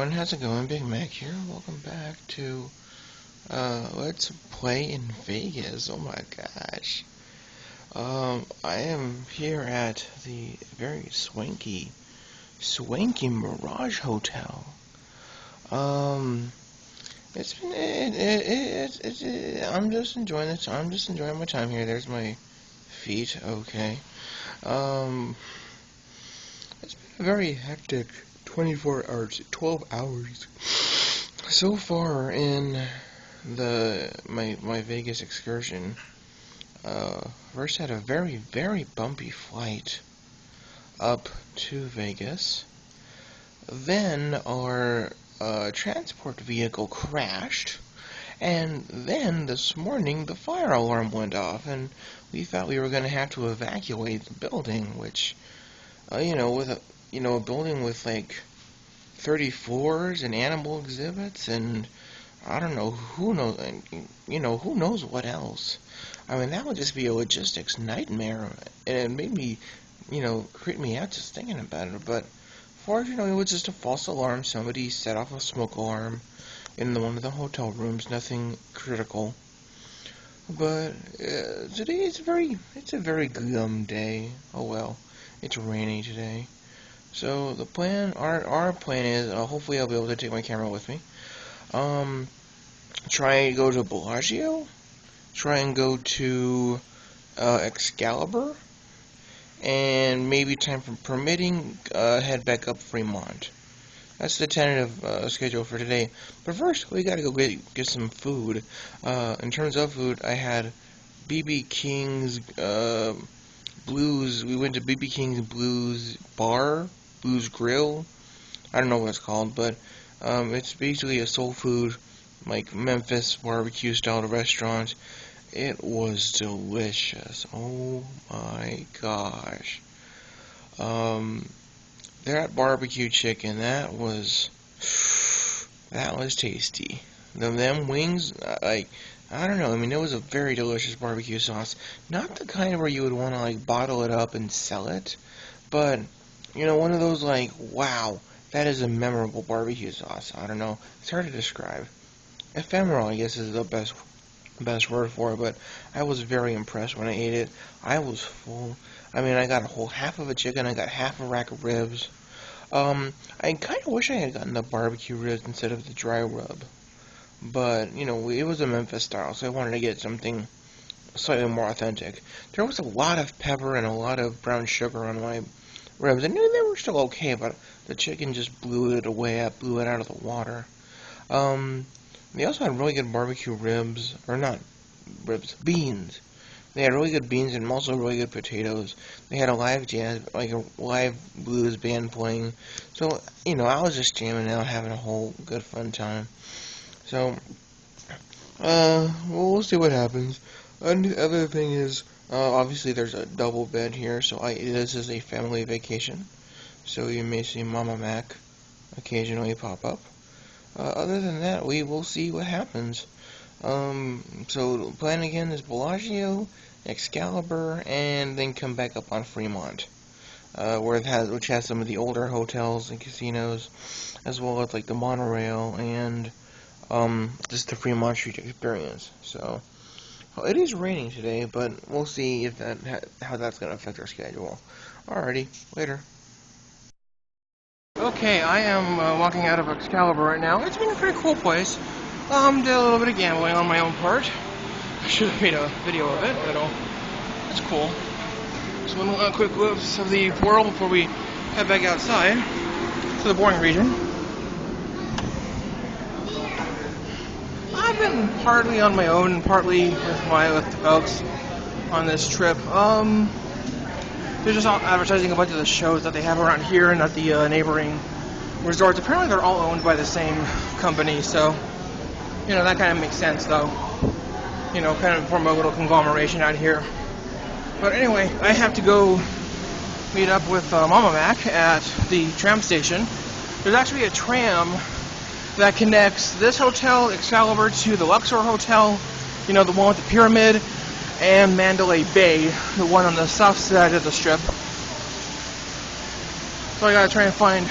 everyone, how's it going? Big Mac here. Welcome back to Let's Play in Vegas. Oh my gosh. I am here at the very swanky Mirage Hotel. It's been I'm just enjoying it. I'm just enjoying my time here. There's my feet. Okay. It's been a very hectic 12 hours so far in my Vegas excursion. First had a very bumpy flight up to Vegas. Then our transport vehicle crashed, and then this morning the fire alarm went off, and we thought we were going to have to evacuate the building, which, with a building with like 30 floors and animal exhibits, and I don't know, who knows what else. I mean, that would just be a logistics nightmare, and it made me, creep me out just thinking about it. But fortunately, it was just a false alarm. Somebody set off a smoke alarm in one of the hotel rooms. Nothing critical. But today it's a very glum day. Oh well, it's rainy today. So the plan, our plan is, hopefully I'll be able to take my camera with me. Try and go to Bellagio. Try and go to Excalibur, and maybe, time for permitting, head back up Fremont. That's the tentative schedule for today. But first, we gotta go get some food. In terms of food, I had BB King's Blues. We went to BB King's Blues Bar, Blues Grill. I don't know what it's called, but it's basically a soul food, like Memphis barbecue style restaurant. It was delicious. Oh my gosh. That barbecue chicken, that was tasty. Them wings, I don't know. I mean, it was a very delicious barbecue sauce. Not the kind where you would want to like bottle it up and sell it, but one of those like, wow, that is a memorable barbecue sauce. I don't know. It's hard to describe. Ephemeral, I guess, is the best word for it, but I was very impressed when I ate it. I was full. I mean, I got a whole half of a chicken. I got half a rack of ribs. I kind of wish I had gotten the barbecue ribs instead of the dry rub. But, it was a Memphis style, so I wanted to get something slightly more authentic. There was a lot of pepper and a lot of brown sugar on my ribs. I knew they were still okay, but the chicken just blew it out of the water. They also had really good barbecue ribs, or not ribs, beans. They had really good beans and also really good potatoes. They had a live jazz, like a live blues band playing. So, I was just jamming out, having a whole good fun time. So, we'll see what happens. And the other thing is, obviously there's a double bed here, so this is a family vacation. So you may see Mama Mac occasionally pop up. Other than that, we will see what happens. So the plan again is Bellagio, Excalibur, and then come back up on Fremont, which has some of the older hotels and casinos, as well as like the monorail and just the Fremont Street experience. So it is raining today, but we'll see if how that's going to affect our schedule. Alrighty, later. Okay, I am walking out of Excalibur right now. It's been a pretty cool place. Did a little bit of gambling on my own part. I should have made a video of it, but it's cool. Just one quick glimpse of the world before we head back outside to the boring region. I've been partly on my own, partly with the folks on this trip. They're just advertising a bunch of the shows that they have around here and at the neighboring resorts. Apparently they're all owned by the same company, so, that kind of makes sense, though. Kind of form a little conglomeration out here. But anyway, I have to go meet up with Mama Mac at the tram station. There's actually a tram that connects this hotel, Excalibur, to the Luxor Hotel, the one with the pyramid, and Mandalay Bay, the one on the south side of the strip. So I gotta try and find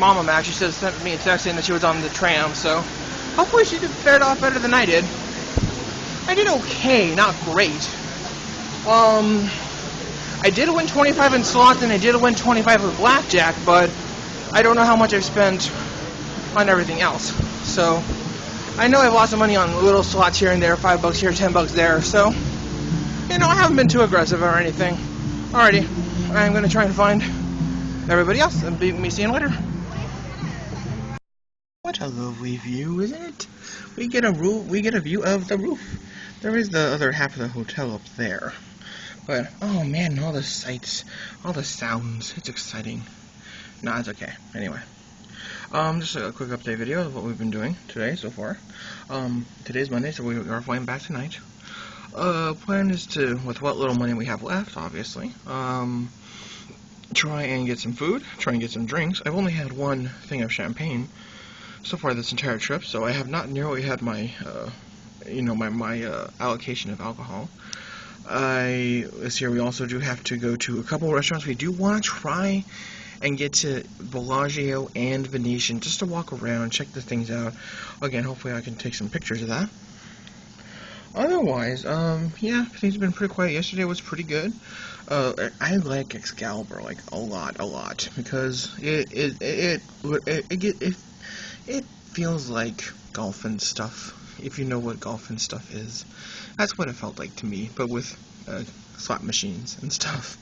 Mama Mac, she said sent me a text saying that she was on the tram, so hopefully she fared off better than I did. I did okay, not great. I did win 25 in slots and I did win 25 with blackjack, but I don't know how much I've spent on everything else. So I know I've lost some money on little slots here and there, $5 here, $10 there. So I haven't been too aggressive or anything. Alrighty, I'm gonna try and find everybody else and be seeing you later. What a lovely view, isn't it? We get a view of the roof. There is the other half of the hotel up there. But, oh man, all the sights, all the sounds, it's exciting. No, it's okay. Anyway. Just a quick update video of what we've been doing today so far. Today's Monday, so we are flying back tonight. Plan is to, with what little money we have left, obviously, try and get some food, try and get some drinks. I've only had one thing of champagne so far this entire trip, so I have not nearly had my, my allocation of alcohol. This year we also do have to go to a couple of restaurants. We do want to try and get to Bellagio and Venetian just to walk around, check the things out. Again, hopefully I can take some pictures of that. Otherwise, yeah, things have been pretty quiet. Yesterday was pretty good. I like Excalibur like a lot because it feels like golf and stuff. If you know what golf and stuff is, that's what it felt like to me, but with slot machines and stuff.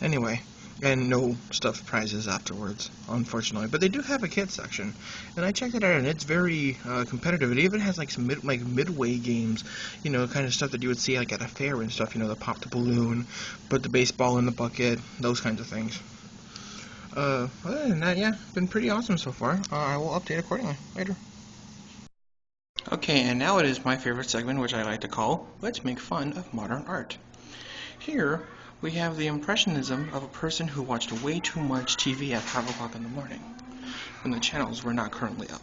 Anyway, and no stuffed prizes afterwards, unfortunately. But they do have a kids section, and I checked it out, and it's very competitive. It even has like some midway games, kind of stuff that you would see like at a fair and stuff. The pop the balloon, put the baseball in the bucket, those kinds of things. Other than that, yeah, been pretty awesome so far. I will update accordingly later. Okay, and now it is my favorite segment, which I like to call Let's Make Fun of Modern Art. Here, we have the impressionism of a person who watched way too much TV at 5 o'clock in the morning, when the channels were not currently up.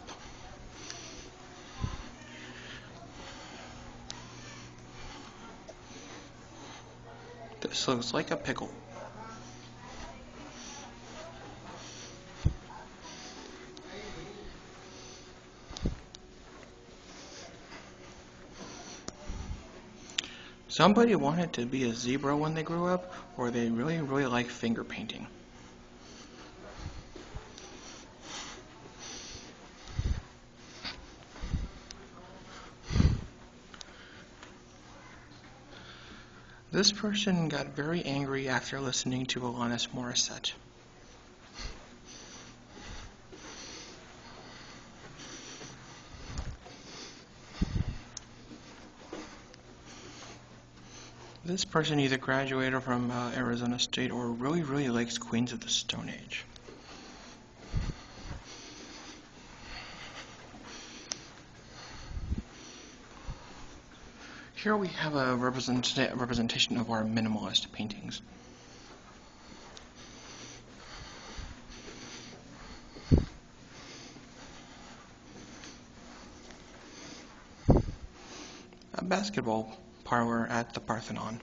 This looks like a pickle. Somebody wanted to be a zebra when they grew up, or they really like finger painting. This person got very angry after listening to Alanis Morissette. This person either graduated from Arizona State or really likes Queens of the Stone Age. Here we have a representation of our minimalist paintings. A basketball parlor at the Parthenon.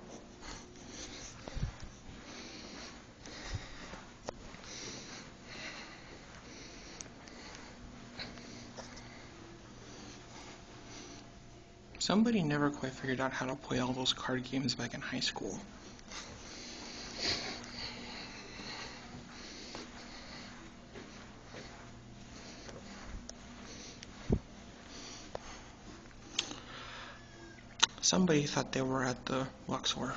Somebody never quite figured out how to play all those card games back in high school. Somebody thought they were at the Luxor.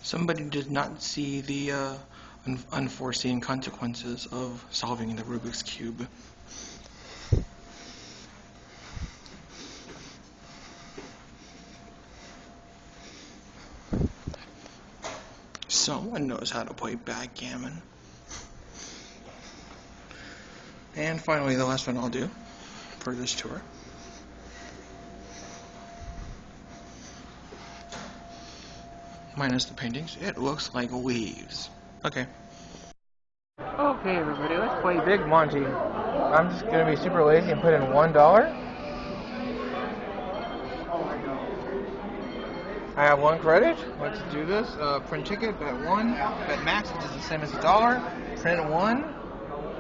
Somebody did not see the unforeseen consequences of solving the Rubik's Cube. Someone knows how to play backgammon. And finally, the last one I'll do for this tour. Minus the paintings, it looks like leaves. Okay. Okay, everybody, let's play Big Monty. I'm just gonna be super lazy and put in $1. I have 1 credit. Let's do this. Print ticket, bet 1, bet max, which is the same as $1. Print 1,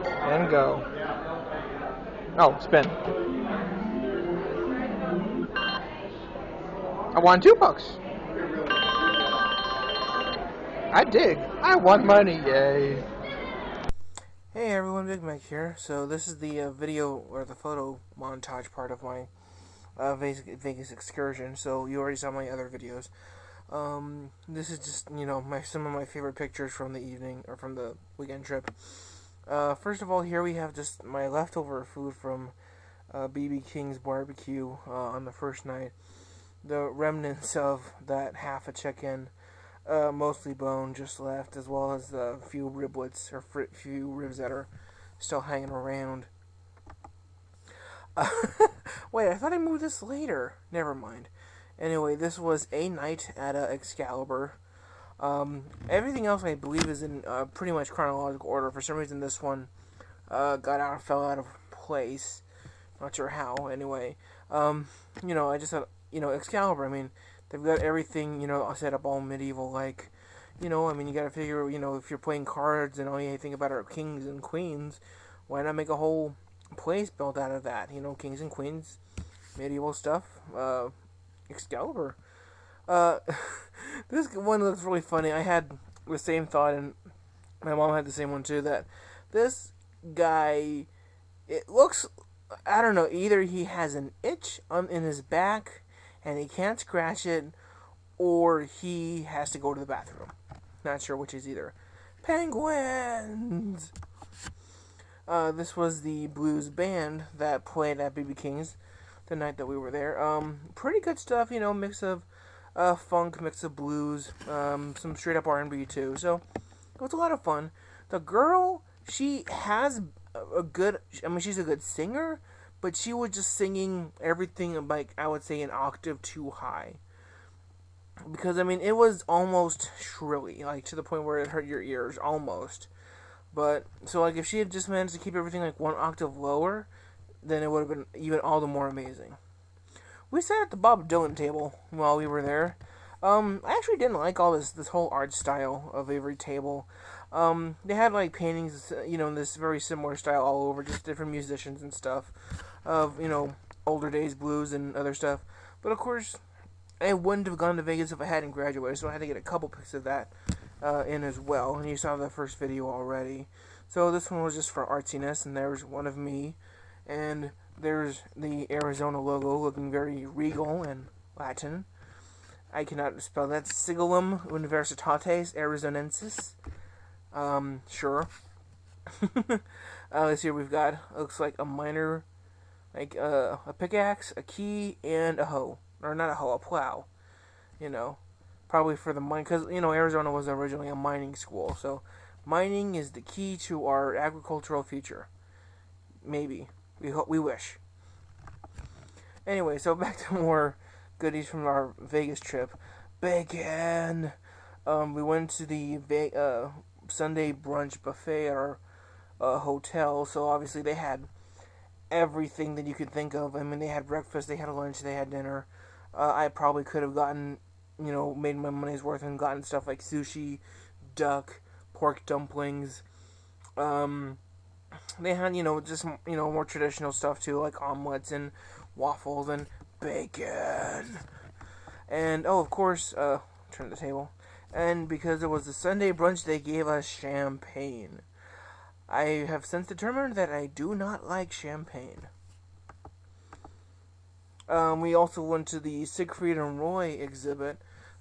and go. Oh, spin. I won $2. I dig. I won money, yay. Hey everyone, Big Mike here. So this is the video or the photo montage part of my Vegas excursion. So you already saw my other videos. This is just, some of my favorite pictures from the evening or from the weekend trip. First of all, here we have just my leftover food from BB King's barbecue on the first night. The remnants of that half a chicken, mostly bone, just left, as well as the few riblets or few ribs that are still hanging around. Wait, I thought I moved this later. Never mind. Anyway, this was a night at Excalibur. Everything else I believe is in pretty much chronological order. For some reason, this one fell out of place. Not sure how. Anyway, I just thought, Excalibur. I mean, they've got everything, set up all medieval like. You gotta figure, if you're playing cards and all you think about are kings and queens, why not make a whole place built out of that? Kings and queens, medieval stuff, Excalibur. This one looks really funny. I had the same thought, and my mom had the same one too, that this guy, it looks, I don't know, either he has an itch in his back and he can't scratch it, or he has to go to the bathroom. Not sure which is either. Penguins! This was the blues band that played at BB King's the night that we were there. Pretty good stuff, mix of funk, mix of blues, some straight up R&B too. So it was a lot of fun. The girl, she has she's a good singer, but she was just singing everything like, I would say, an octave too high. Because, it was almost shrilly, like, to the point where it hurt your ears, almost. But, so, like, if she had just managed to keep everything, like, 1 octave lower, then it would have been even all the more amazing. We sat at the Bob Dylan table while we were there. I actually didn't like all this whole art style of every table. They had, like, paintings, in this very similar style all over, just different musicians and stuff of, older days blues and other stuff. But, of course, I wouldn't have gone to Vegas if I hadn't graduated, so I had to get a couple pics of that in as well. And you saw the first video already. So this one was just for artsiness, and there's one of me. And there's the Arizona logo looking very regal and Latin. I cannot spell that. Sigillum Universitatis Arizonensis. Sure. Let's see what we've got. Looks like a minor, like a pickaxe, a key, and a hoe. Or not a hoe, a plow. Probably for the mine, because, Arizona was originally a mining school. So mining is the key to our agricultural future. Maybe. We wish. Anyway, so back to more goodies from our Vegas trip. Bacon! We went to the Sunday brunch buffet at our hotel, so obviously they had everything that you could think of. They had breakfast, they had lunch, they had dinner. I probably could have gotten, made my money's worth and gotten stuff like sushi, duck, pork dumplings. They had, just, more traditional stuff too, like omelets and waffles and bacon. And, of course, turn the table. And because it was a Sunday brunch, they gave us champagne. I have since determined that I do not like champagne. We also went to the Siegfried and Roy exhibit,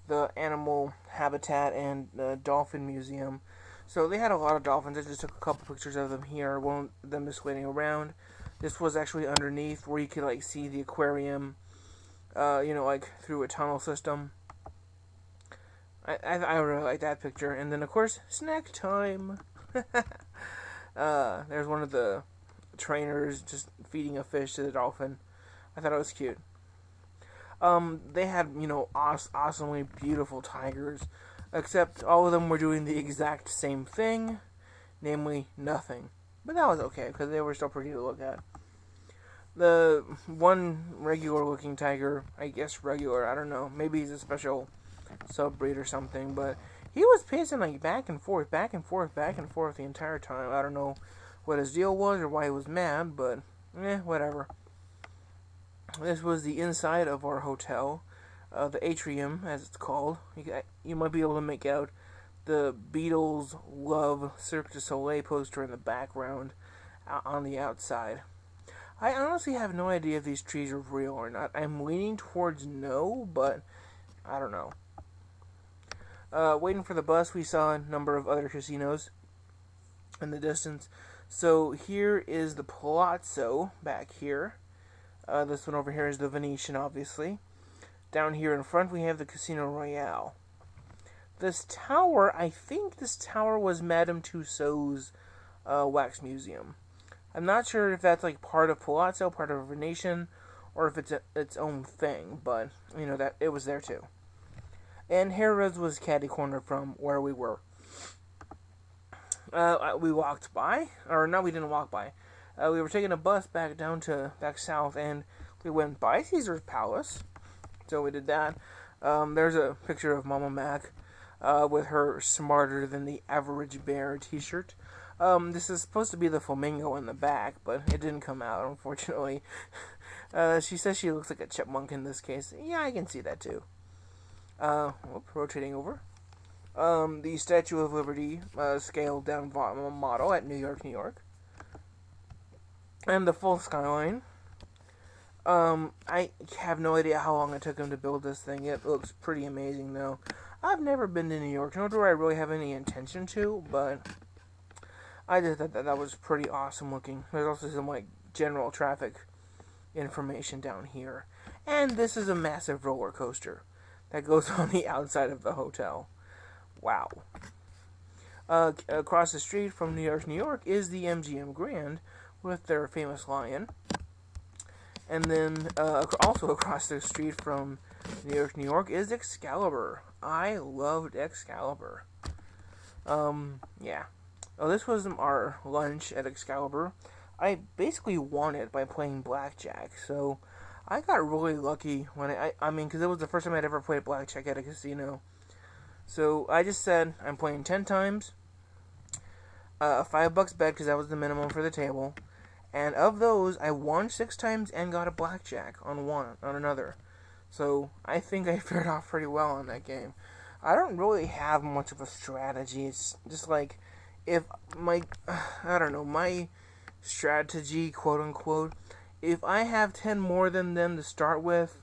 the animal habitat and dolphin museum. So they had a lot of dolphins. I just took a couple pictures of them here. One of them just waiting around. This was actually underneath where you could see the aquarium, through a tunnel system. I really like that picture. And then of course, snack time. There's one of the trainers just feeding a fish to the dolphin. I thought it was cute. They had, awesomely beautiful tigers, except all of them were doing the exact same thing, namely nothing. But that was okay, because they were still pretty to look at. The one regular-looking tiger, I guess regular, I don't know, maybe he's a special sub breed or something, but he was pacing like back and forth, back and forth, back and forth the entire time. I don't know what his deal was or why he was mad, but whatever. This was the inside of our hotel, the atrium, as it's called. You might be able to make out the Beatles Love Cirque du Soleil poster in the background on the outside. I honestly have no idea if these trees are real or not. I'm leaning towards no, but I don't know. Waiting for the bus, we saw a number of other casinos in the distance. So here is the Palazzo back here. This one over here is the Venetian, obviously. Down here in front, we have the Casino Royale. This tower, I think this tower was Madame Tussauds wax museum. I'm not sure if that's like part of Palazzo, part of Venetian, or if it's its own thing, but you know that it was there too. And Harrah's was catty corner from where we were. We walked by, or no, we didn't walk by. We were taking a bus back south, and we went by Caesar's Palace. So we did that. There's a picture of Mama Mac with her smarter than the average bear t-shirt. This is supposed to be the flamingo in the back, but it didn't come out, unfortunately. She says she looks like a chipmunk in this case. Yeah, I can see that too. Rotating over. The Statue of Liberty scaled down model at New York, New York. And the full skyline. I have no idea how long it took him to build this thing. It looks pretty amazing, though. I've never been to New York, nor do I really have any intention to, but I just thought that was pretty awesome looking. There's also some, like, general traffic information down here. And this is a massive roller coaster that goes on the outside of the hotel. Wow. Across the street from New York, New York is the MGM Grand with their famous lion. And then also across the street from New York, New York is Excalibur. I loved Excalibur. Yeah. Oh, this was our lunch at Excalibur. I basically won it by playing blackjack, so I got really lucky when I mean, because it was the first time I'd ever played blackjack at a casino. So I just said, I'm playing 10 times, $5 bet, because that was the minimum for the table. And of those, I won 6 times and got a blackjack on another. So I think I fared off pretty well on that game. I don't really have much of a strategy. It's just like, if my strategy, quote unquote, if I have 10 more than them to start with,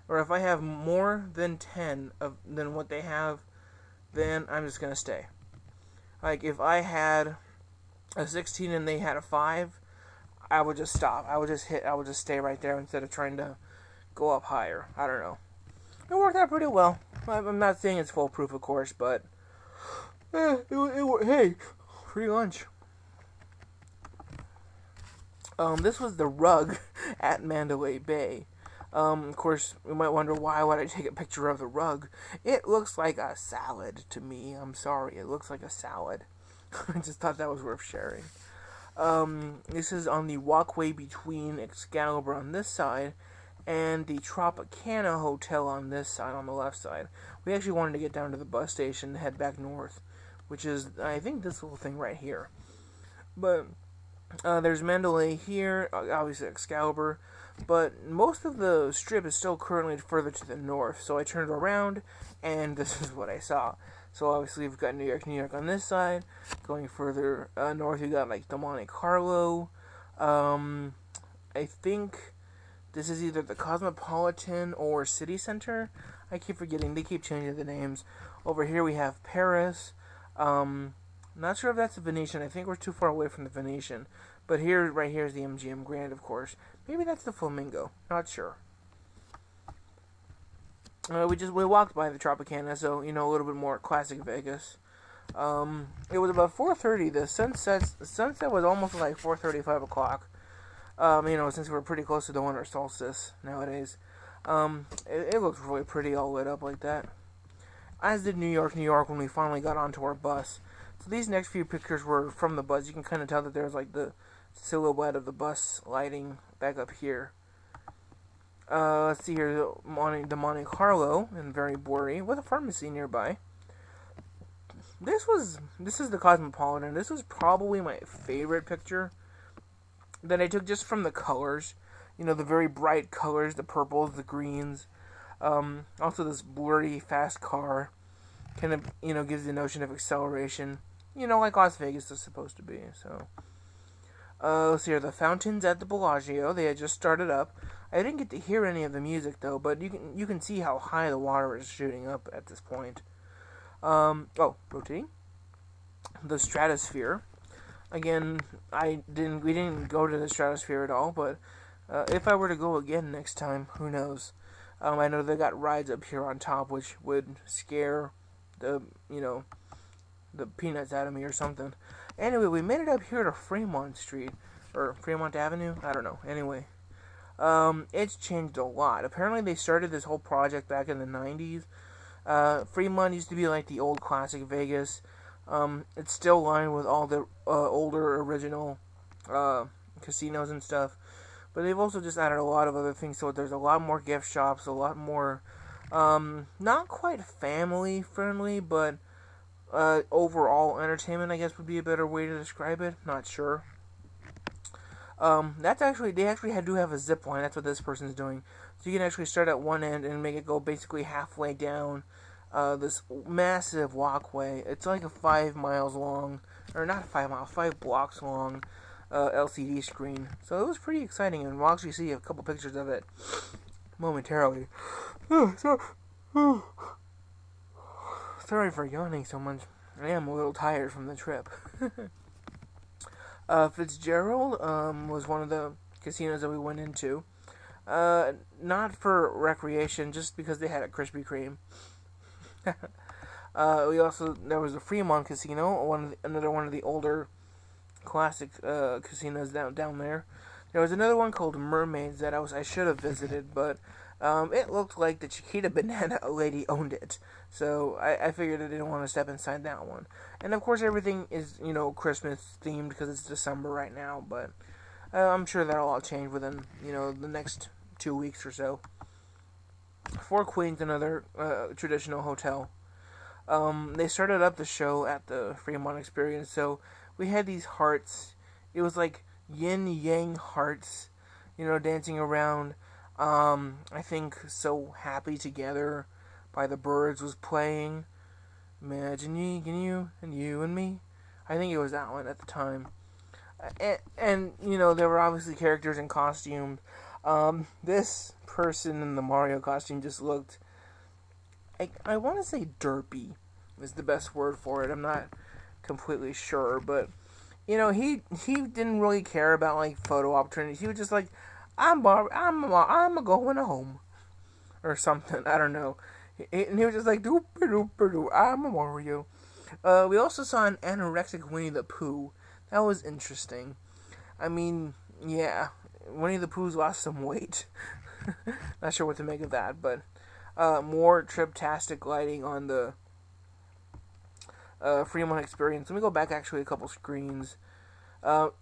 or if I have more than 10 than what they have, then I'm just going to stay. Like, if I had a 16 and they had a 5, I would just stop. I would just stay right there instead of trying to go up higher. I don't know. It worked out pretty well. I'm not saying it's foolproof, of course, but hey, free lunch. This was the rug at Mandalay Bay. Of course, we might wonder why would I take a picture of the rug. It looks like a salad to me. I'm sorry, it looks like a salad. I just thought that was worth sharing. This is on the walkway between Excalibur on this side and the Tropicana Hotel on this side, on the left side. We actually wanted to get down to the bus station and head back north, which is, I think, this little thing right here. But there's Mandalay here, obviously Excalibur, but most of the strip is still currently further to the north, so I turned around, and this is what I saw. So obviously we've got New York, New York on this side. Going further north, you got like the Monte Carlo. I think this is either the Cosmopolitan or City Center. I keep forgetting. They keep changing the names. Over here we have Paris. Not sure if that's the Venetian. I think we're too far away from the Venetian. But right here is the MGM Grand, of course. Maybe that's the Flamingo. Not sure. We walked by the Tropicana, so, you know, a little bit more classic Vegas. It was about 4:30. The sunset was almost like 4:30, 5 o'clock. You know, since we're pretty close to the winter solstice nowadays. It looked really pretty all lit up like that. As did New York, New York, when we finally got onto our bus. So these next few pictures were from the bus. You can kind of tell that there's like the silhouette of the bus lighting back up here. Let's see here, the Monte Carlo, and very blurry, with a pharmacy nearby. This is the Cosmopolitan. This was probably my favorite picture that I took just from the colors. You know, the very bright colors, the purples, the greens. Also, this blurry, fast car kind of, gives the notion of acceleration. Like Las Vegas is supposed to be. So, let's see here. The fountains at the Bellagio. They had just started up. I didn't get to hear any of the music though, but you can see how high the water is shooting up at this point. Rotating. The Stratosphere. Again, we didn't go to the Stratosphere at all, but if I were to go again next time, who knows? I know they got rides up here on top, which would scare the peanuts out of me or something. Anyway, we made it up here to Fremont Street, or Fremont Avenue, I don't know. Anyway, it's changed a lot. Apparently they started this whole project back in the 90s. Fremont used to be like the old classic Vegas. It's still lined with all the older original casinos and stuff. But they've also just added a lot of other things, so there's a lot more gift shops, a lot more, not quite family friendly, but overall entertainment, I guess would be a better way to describe it. Not sure. They actually do have a zip line. That's what this person's doing. So you can actually start at one end and make it go basically halfway down this massive walkway. It's like a 5 miles long, or not 5 miles, 5 blocks long LCD screen. So it was pretty exciting, and we'll actually see a couple pictures of it momentarily. Sorry for yawning so much. I am a little tired from the trip. Fitzgerald was one of the casinos that we went into. Not for recreation, just because they had a Krispy Kreme. There was a Fremont Casino, another one of the older classic casinos down there. There was another one called Mermaids that I should have visited, but it looked like the Chiquita Banana lady owned it. So I figured I didn't want to step inside that one. And of course everything is, Christmas themed because it's December right now, but I'm sure that'll all change within, the next 2 weeks or so. Four Queens, another traditional hotel. They started up the show at the Fremont Experience, so we had these hearts. It was like yin-yang hearts, dancing around. I think So Happy Together by the Byrds was playing. Imagine you and you and me. I think it was that one at the time. And there were obviously characters in costumes. This person in the Mario costume just looked, I want to say derpy is the best word for it. I'm not completely sure, but he didn't really care about like photo opportunities. He was just like, I'm going home or something. I don't know. And he was just like, I'm a Mario. We also saw an anorexic Winnie the Pooh. That was interesting. I mean, yeah, Winnie the Pooh's lost some weight. Not sure what to make of that, but more trip-tastic lighting on the Fremont Experience. Let me go back actually a couple screens.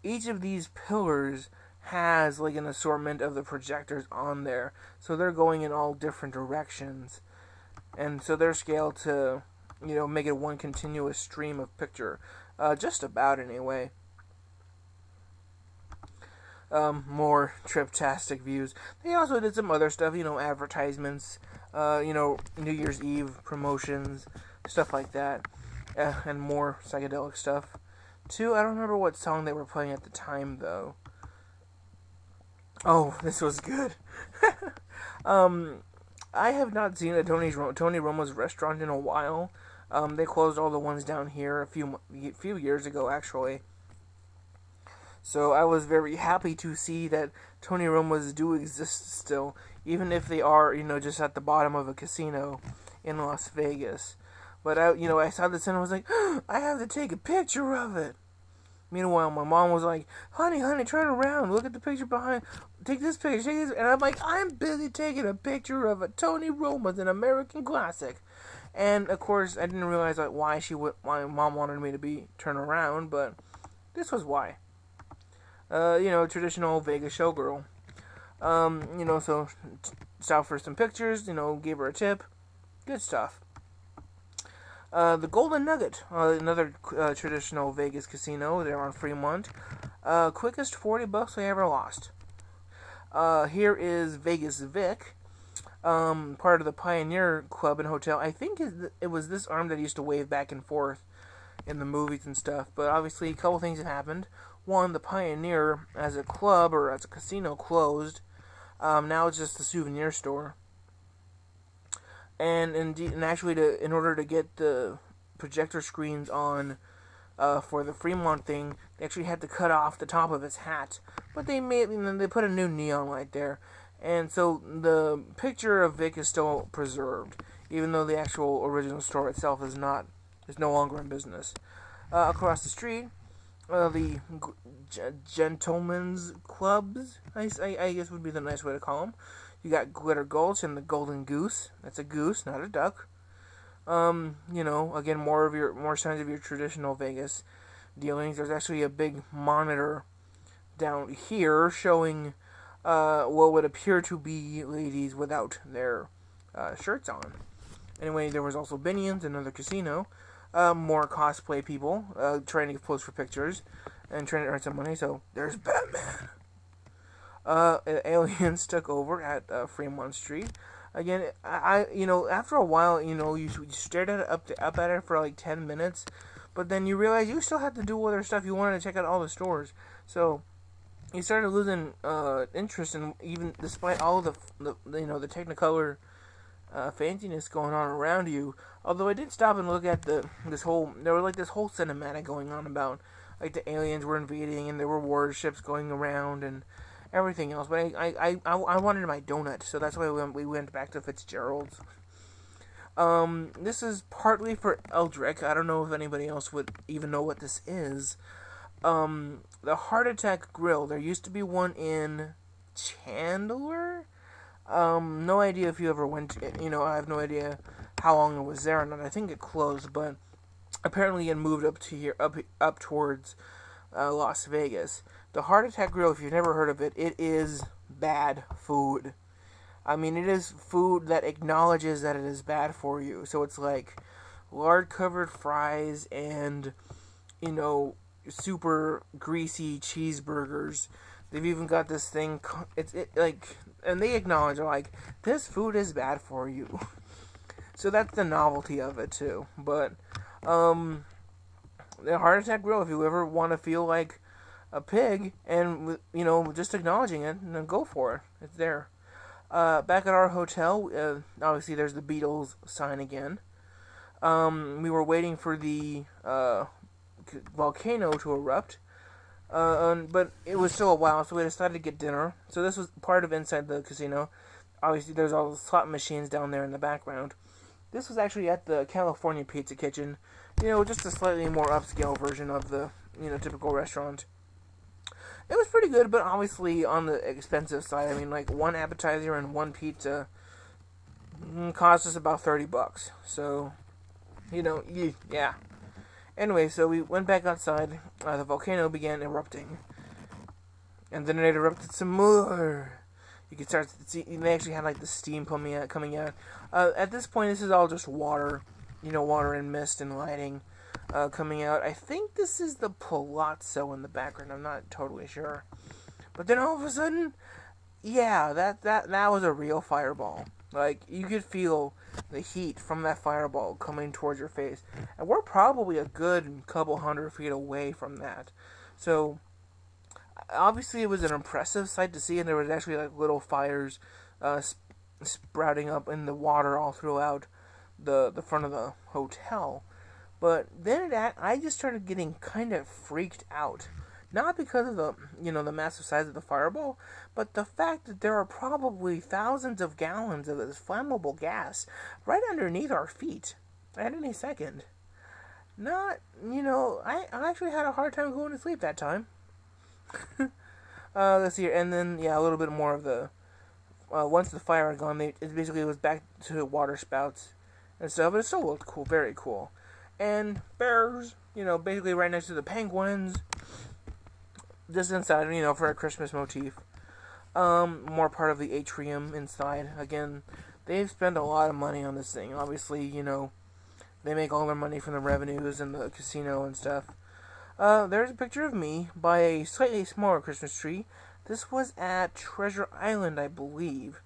Each of these pillars has like an assortment of the projectors on there, so they're going in all different directions, and so they're scaled to make it one continuous stream of picture, just about anyway. More trip-tastic views. They also did some other stuff, advertisements, New Year's Eve promotions, stuff like that, and more psychedelic stuff. I don't remember what song they were playing at the time, though. Oh, this was good. I have not seen a Tony Romo's restaurant in a while. They closed all the ones down here a few years ago, actually. So I was very happy to see that Tony Romo's do exist still, even if they are, just at the bottom of a casino in Las Vegas. But I saw this and I was like, I have to take a picture of it. Meanwhile, my mom was like, honey, turn around, look at the picture behind, take this picture, and I'm like, I'm busy taking a picture of a Tony Roma's, an American classic. And of course, I didn't realize why mom wanted me to turn around, but this was why. Traditional Vegas showgirl. So stopped for some pictures, gave her a tip. Good stuff. The Golden Nugget, another traditional Vegas casino. They're on Fremont. Quickest $40 I ever lost. Here is Vegas Vic, part of the Pioneer Club and Hotel. I think it was this arm that used to wave back and forth in the movies and stuff. But obviously, a couple things have happened. One, the Pioneer as a club or as a casino closed. Now it's just a souvenir store. And actually, in order to get the projector screens on for the Fremont thing, they actually had to cut off the top of its hat. But they put a new neon light there, and so the picture of Vic is still preserved, even though the actual original store itself is no longer in business. Across the street, the Gentlemen's Clubs, I guess would be the nice way to call them. You got Glitter Gulch and the Golden Goose. That's a goose, not a duck. Again, more signs of your traditional Vegas dealings. There's actually a big monitor down here showing what would appear to be ladies without their shirts on. Anyway, there was also Binion's, another casino. More cosplay people trying to pose for pictures and trying to earn some money. So there's Batman. Aliens took over at Fremont Street. Again, after a while, you stared at it up at it for like 10 minutes, but then you realize you still have to do other stuff. You wanted to check out all the stores, so you started losing interest in, even despite all of the the Technicolor fanciness going on around you. Although I did stop and look at there was this whole cinematic going on about like the aliens were invading and there were warships going around and everything else, but I wanted my donut, so that's why we went back to Fitzgerald's. This is partly for Eldrick. I don't know if anybody else would even know what this is. The Heart Attack Grill. There used to be one in Chandler. No idea if you ever went. I have no idea how long it was there or not. I think it closed, but apparently it moved up to here, up towards Las Vegas. The Heart Attack Grill, if you've never heard of it, it is bad food. I mean, it is food that acknowledges that it is bad for you. So it's like lard-covered fries and, super greasy cheeseburgers. They've even got this thing, and they acknowledge, like, this food is bad for you. So that's the novelty of it, too. But, the Heart Attack Grill, if you ever want to feel like a pig and just acknowledging it, and then go for it. It's there. Back at our hotel, obviously there's the Beatles sign again. We were waiting for the volcano to erupt, but it was still a while, so we decided to get dinner. So this was part of inside the casino. Obviously there's all the slot machines down there in the background. This was actually at the California Pizza Kitchen. Just a slightly more upscale version of the typical restaurant. It was pretty good, but obviously on the expensive side. I mean, like one appetizer and one pizza cost us about $30. So, yeah. Anyway, so we went back outside. The volcano began erupting, and then it erupted some more. You could start to see. They actually had like the steam coming out. At this point, this is all just water. Water and mist and lighting. Coming out. I think this is the Palazzo in the background. I'm not totally sure. But then all of a sudden, yeah, that was a real fireball. Like, you could feel the heat from that fireball coming towards your face. And we're probably a good couple 100 feet away from that. So, obviously it was an impressive sight to see, and there was actually like little fires sprouting up in the water all throughout the front of the hotel. But then I just started getting kind of freaked out. Not because of the massive size of the fireball, but the fact that there are probably thousands of gallons of this flammable gas right underneath our feet at any second. I actually had a hard time going to sleep that time. Let's see, and then, a little bit more of the, once the fire had gone, it basically was back to water spouts and stuff, but it still looked cool, very cool. And bears, basically right next to the penguins, just inside, for a Christmas motif. more part of the atrium inside. Again, they've spent a lot of money on this thing. Obviously, you know, they make all their money from the revenues and the casino and stuff. There's a picture of me by a slightly smaller Christmas tree. This was at Treasure Island, I believe.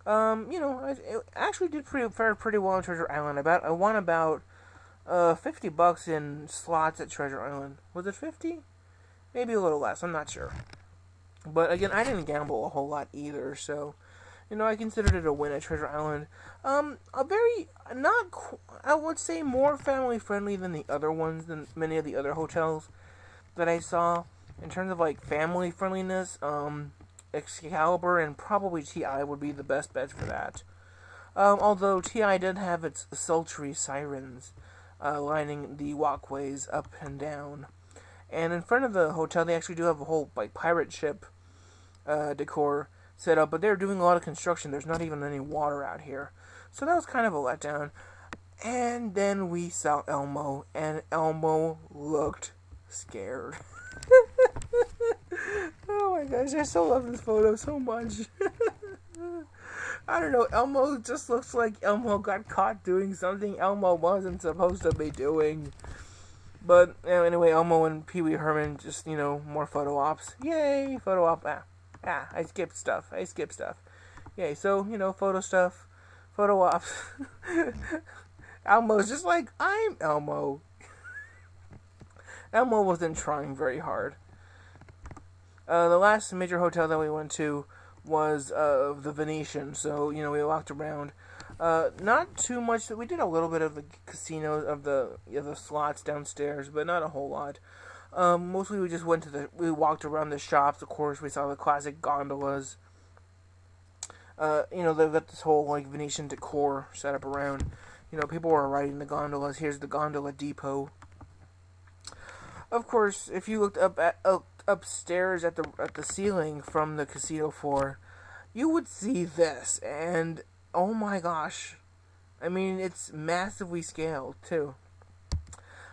You know, it actually did fare pretty well on Treasure Island. I won about $50 in slots at Treasure Island. Was it 50? Maybe a little less. I'm not sure. But again, I didn't gamble a whole lot either, so you know, I considered it a win at Treasure Island. A very I would say more family friendly than the other ones, than many of the other hotels that I saw in terms of like family friendliness. Excalibur and probably TI would be the best bets for that. Although TI did have its sultry sirens lining the walkways up and down. And in front of the hotel, they actually do have a whole like pirate ship decor set up, but they're doing a lot of construction. There's not even any water out here. So that was kind of a letdown. And then we saw Elmo, and Elmo looked scared. Oh my gosh, I still love this photo so much. I don't know, Elmo just looks like Elmo got caught doing something Elmo wasn't supposed to be doing. But anyway, Elmo and Pee Wee Herman just, you know, more photo ops. Yay, photo op. I skipped stuff. Yay, so, you know, photo stuff, photo ops. Elmo's just like, I'm Elmo. Elmo wasn't trying very hard. The last major hotel that we went to was the Venetian, so, you know, we walked around. Not too much. We did a little bit of the casinos, of the slots downstairs, but not a whole lot. Mostly we just we walked around the shops. Of course, we saw the classic gondolas. You know, they've got this whole, like, Venetian decor set up around. You know, people were riding the gondolas. Here's the gondola depot. Of course, if you looked upstairs at the ceiling from the casino floor, you would see this, and oh my gosh, I mean, it's massively scaled too.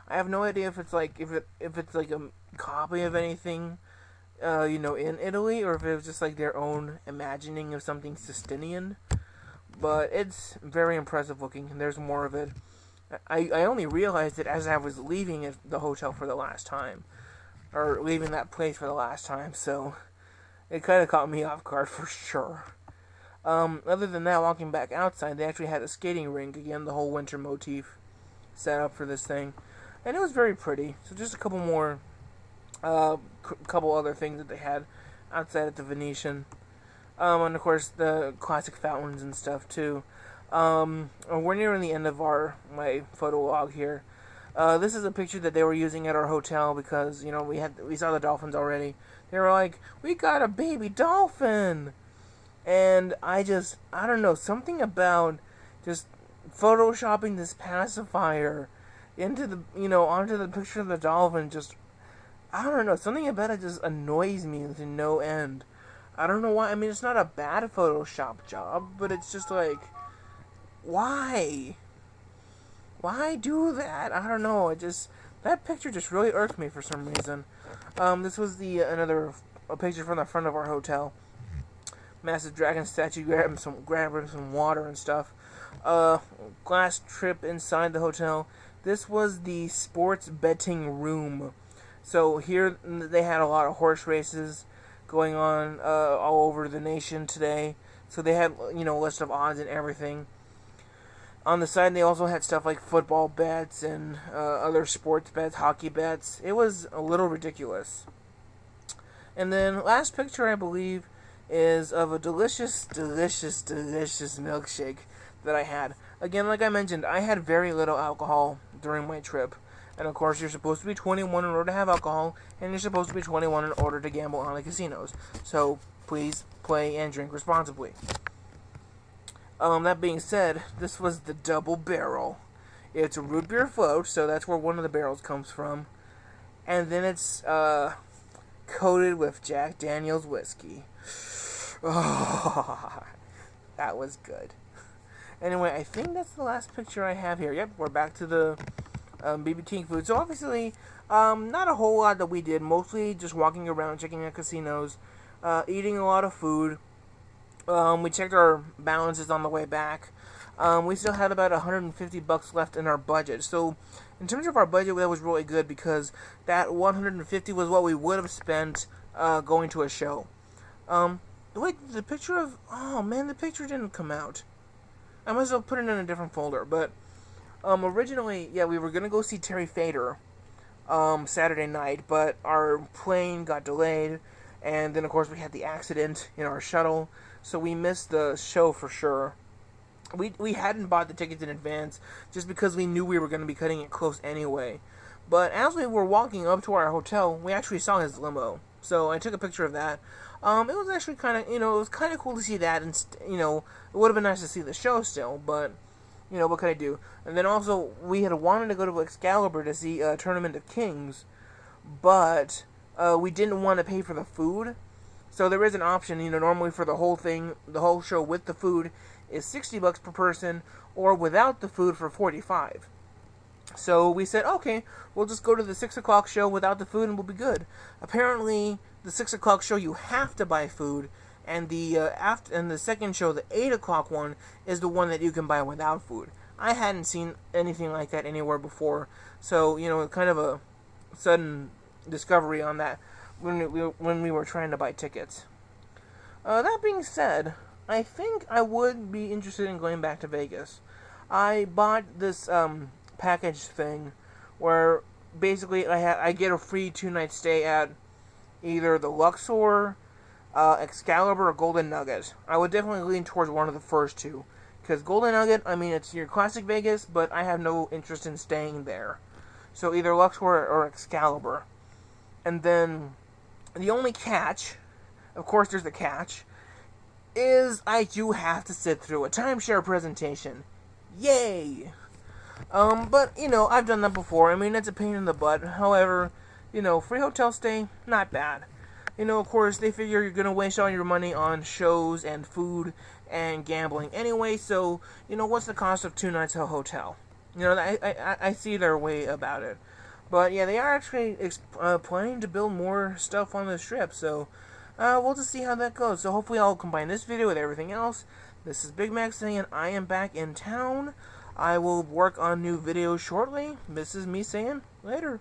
I have no idea if it's like a copy of anything, you know, in Italy, or if it was just like their own imagining of something Sistinian. But it's very impressive looking, and there's more of it. I only realized it as I was leaving the hotel for the last time, or leaving that place for the last time, so it kind of caught me off guard for sure. Other than that, walking back outside, they actually had a skating rink, again, the whole winter motif set up for this thing, and it was very pretty. So just a couple more, couple other things that they had outside at the Venetian, and of course the classic fountains and stuff too. We're nearing the end of my photo log here. This is a picture that they were using at our hotel because, you know, we saw the dolphins already. They were like, we got a baby dolphin! And I don't know, something about just photoshopping this pacifier onto the picture of the dolphin, just, I don't know, something about it just annoys me to no end. I don't know why. I mean, it's not a bad Photoshop job, but it's just like, why? Why do that? I don't know. That picture just really irked me for some reason. This was a picture from the front of our hotel. Massive dragon statue, grabbing some water and stuff. Glass trip inside the hotel. This was the sports betting room. So here they had a lot of horse races going on all over the nation today. So they had, you know, a list of odds and everything. On the side, they also had stuff like football bets and other sports bets, hockey bets. It was a little ridiculous. And then, last picture, I believe, is of a delicious, delicious, delicious milkshake that I had. Again, like I mentioned, I had very little alcohol during my trip. And of course, you're supposed to be 21 in order to have alcohol, and you're supposed to be 21 in order to gamble on the casinos. So, please play and drink responsibly. That being said, this was the double barrel. It's a root beer float, so that's where one of the barrels comes from. And then it's coated with Jack Daniel's whiskey. Oh, that was good. Anyway, I think that's the last picture I have here. Yep, we're back to the BB King food. So obviously, not a whole lot that we did. Mostly just walking around, checking out casinos. eating a lot of food. We checked our balances on the way back. We still had about $150 left in our budget. So, in terms of our budget, that was really good because that $150 was what we would have spent going to a show. Wait, the picture of... Oh, man, the picture didn't come out. I must have put it in a different folder. But, originally, yeah, we were going to go see Terry Fader Saturday night, but our plane got delayed. And then, of course, we had the accident in our shuttle. So we missed the show for sure. We hadn't bought the tickets in advance just because we knew we were going to be cutting it close anyway. But as we were walking up to our hotel, we actually saw his limo. So I took a picture of that. It was actually kind of, it was kind of cool to see that. And, it would have been nice to see the show still. But, what could I do? And then also, we had wanted to go to Excalibur to see Tournament of Kings. But we didn't want to pay for the food. So there is an option, normally for the whole thing, the whole show with the food is $60 per person, or without the food for $45. So we said, okay, we'll just go to the 6 o'clock show without the food and we'll be good. Apparently, the 6 o'clock show you have to buy food, and the second show, the 8 o'clock one, is the one that you can buy without food. I hadn't seen anything like that anywhere before, so kind of a sudden discovery on that when we were trying to buy tickets. That being said, I think I would be interested in going back to Vegas. I bought this package thing where basically I get a free 2-night stay at either the Luxor, Excalibur, or Golden Nugget. I would definitely lean towards one of the first two. Because Golden Nugget, it's your classic Vegas, but I have no interest in staying there. So either Luxor or Excalibur. And then the only catch, of course there's the catch, is I do have to sit through a timeshare presentation. Yay! But, I've done that before. It's a pain in the butt. However, free hotel stay, not bad. Of course, they figure you're going to waste all your money on shows and food and gambling anyway, so, what's the cost of 2 nights at a hotel? I see their way about it. But, yeah, they are actually planning to build more stuff on the strip, so we'll just see how that goes. So hopefully I'll combine this video with everything else. This is Big Mac saying I am back in town. I will work on new videos shortly. This is me saying later.